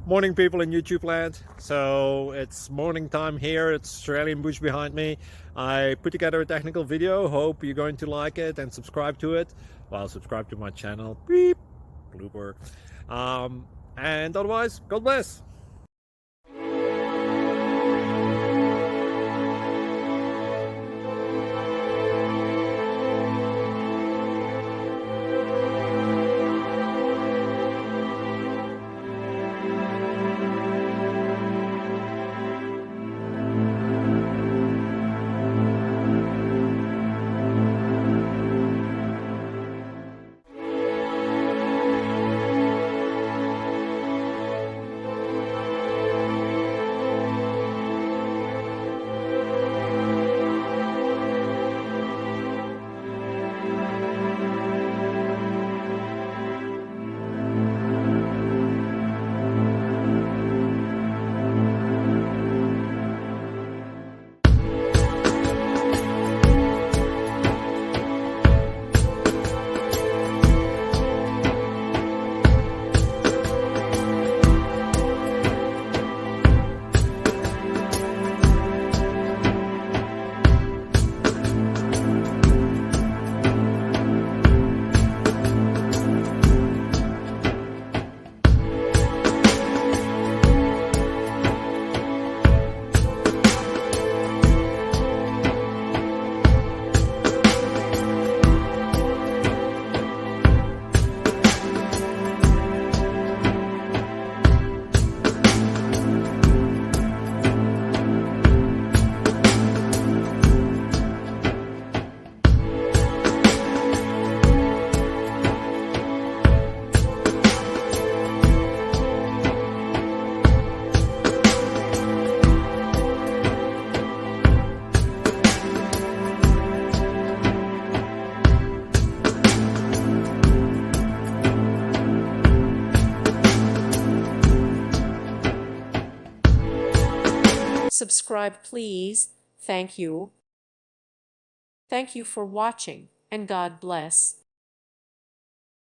Morning, people in YouTube land. So it's morning time here. It's Australian bush behind me. I put together a technical video. Hope you're going to like it and subscribe to it. Well, subscribe to my channel. Beep. Blooper. And otherwise, God bless. Subscribe, please. Thank you. Thank you for watching, and God bless.